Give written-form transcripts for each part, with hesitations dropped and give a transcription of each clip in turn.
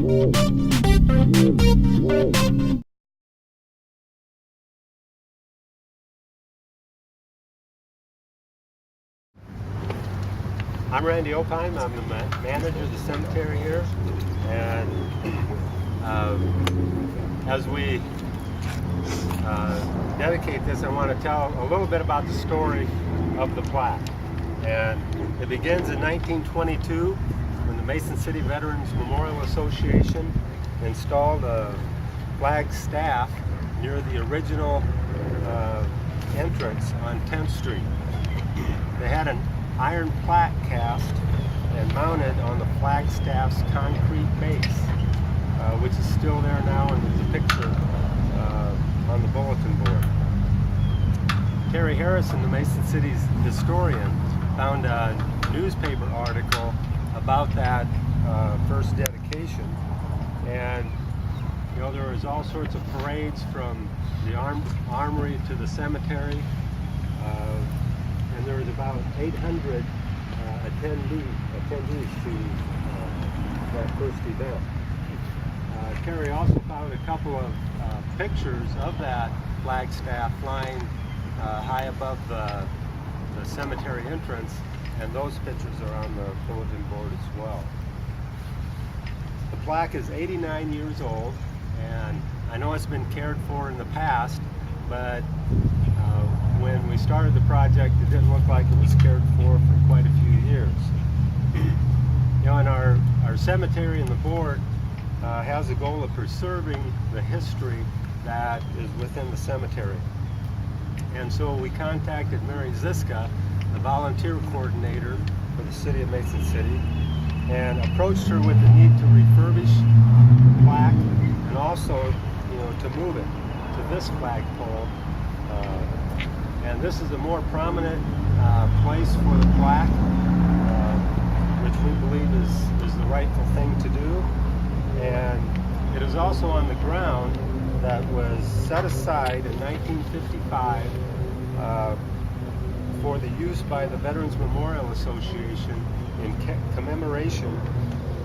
I'm Randy Opheim. I'm the manager of the cemetery here, and as we dedicate this, I want to tell a little bit about the story of the plaque. And it begins in 1922 when the Mason City Veterans Memorial Association installed a flag staff near the original entrance on 10th Street. They had an iron plaque cast and mounted on the flagstaff's concrete base, which is still there now, and there's a picture on the bulletin board. Terry Harrison, the Mason City's historian, found a newspaper article about that first dedication, and you know, there was all sorts of parades from the armory to the cemetery. And there was about 800 attendees to that first event. Terry also found a couple of pictures of that flagstaff flying high above the cemetery entrance, and those pictures are on the bulletin board as well. The plaque is 89 years old, and I know it's been cared for in the past, but when we started the project, it didn't look like it was cared for quite a few years. You know, and our cemetery and the board has a goal of preserving the history that is within the cemetery. And so we contacted Mary Ziska, the volunteer coordinator for the city of Mason City, and approached her with the need to refurbish the plaque and also, you know, to move it to this flagpole. And this is a more prominent place for the plaque, which we believe is the rightful thing to do. And it is also on the ground that was set aside in 1955 for the use by the Veterans Memorial Association in commemoration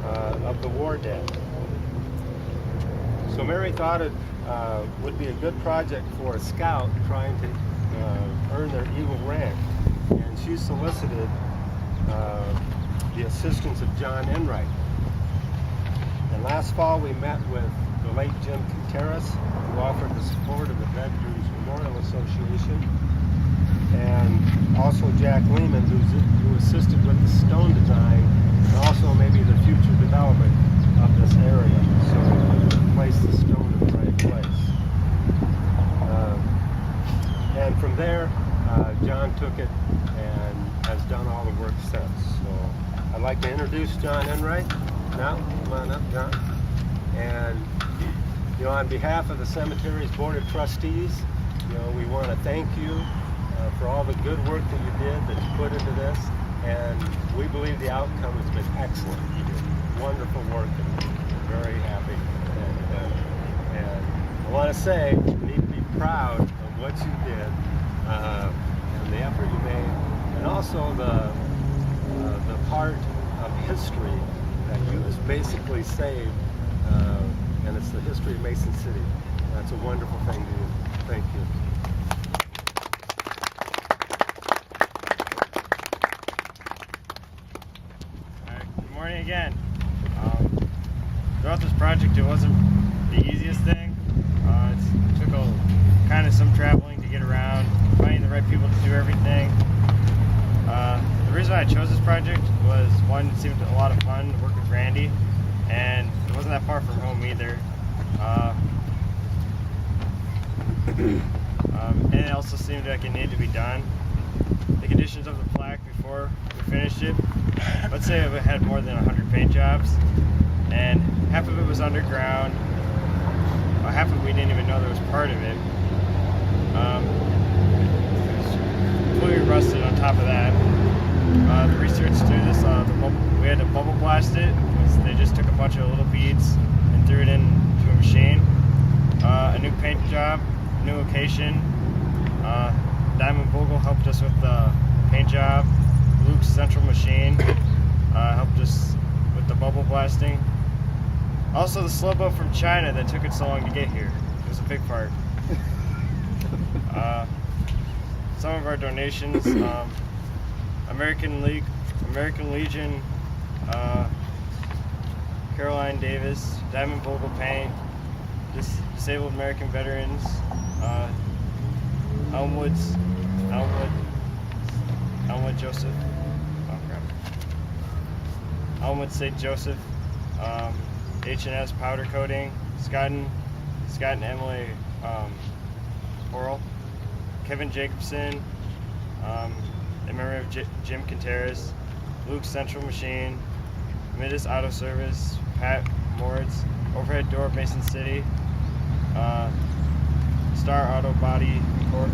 of the war dead. So Mary thought it would be a good project for a scout trying to earn their Eagle rank, and she solicited the assistance of John Enright. And last fall we met with the late Jim Quinteras, who offered the support of the Veterans Memorial Association, and also Jack Lehman, who assisted with the stone design and also maybe the future development of this area, so we could place the stone in the right place. And from there, John took it and has done all the work since. So I'd like to introduce John Enright now. Come on up, John. And you know, on behalf of the cemetery's board of trustees, you know, we want to thank you for all the good work that you did, that you put into this, and we believe the outcome has been excellent. You did wonderful work, and we're very happy. And I want to say, you need to be proud of what you did, and the effort you made, and also the part of history that you just basically saved, and it's the history of Mason City. That's a wonderful thing to do. Thank you. All right, good morning again. Throughout this project, it wasn't the easiest thing. It took kind of some traveling to get around, finding the right people to do everything. The reason I chose this project was, one, it seemed a lot of fun to work with Randy, and it wasn't that far from home either. And it also seemed like it needed to be done. The conditions of the plaque before we finished it, let's say it had more than 100 paint jobs, and half of it was underground, half of it we didn't even know there was part of it. It was completely rusted on top of that. The research to this, we had to bubble blast it. They just took a bunch of little beads and threw it into a machine. A new paint job, new location. Diamond Vogel helped us with the paint job. Luke's central machine helped us with the bubble blasting. Also, the slow boat from China that took it so long to get here. It was a big part. Some of our donations, American Legion, Caroline Davis, Diamond Vogel Paint, Disabled American Veterans, Elmwood Joseph, Elmwood St. Joseph, H&S Powder Coating, Scott and Emily Oral, Kevin Jacobson, in memory of Jim Contreras, Luke Central Machine, Midis Auto Service, Pat Mords, Overhead Door of Mason City, Star Auto Body Corp,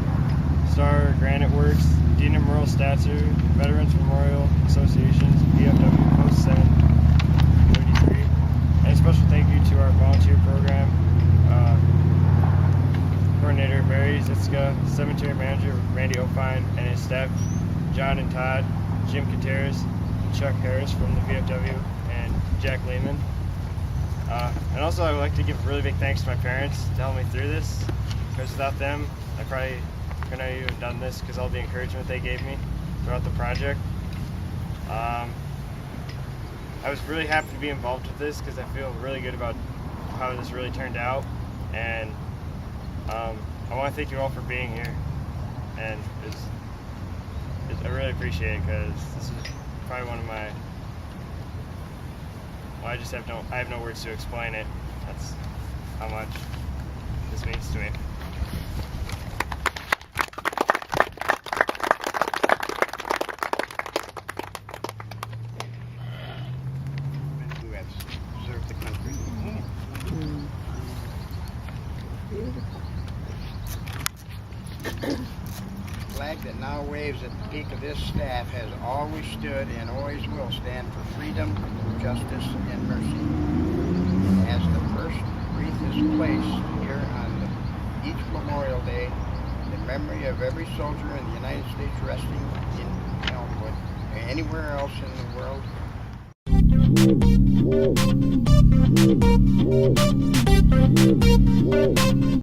Star Granite Works, Dina Merle Statue, Veterans Memorial Associations, VFW Post 733, and a special thank you to our volunteer program coordinator Mary Zitska, cemetery manager Randy Opine, and his staff John and Todd, Jim Contreras, and Chuck Harris from the VFW, and Jack Lehman. And also I would like to give a really big thanks to my parents to help me through this, because without them I probably couldn't have even done this, because all the encouragement they gave me throughout the project. I was really happy to be involved with this because I feel really good about how this really turned out, and I want to thank you all for being here, and I really appreciate it, because this is probably one of my, well, I have no words to explain it. That's how much this means to me. Who have served the country. The flag that now waves at the peak of this staff has always stood and always will stand for freedom, justice, and mercy. As the first wreath is placed here on each Memorial Day, the memory of every soldier in the United States resting in Elmwood or anywhere else in the world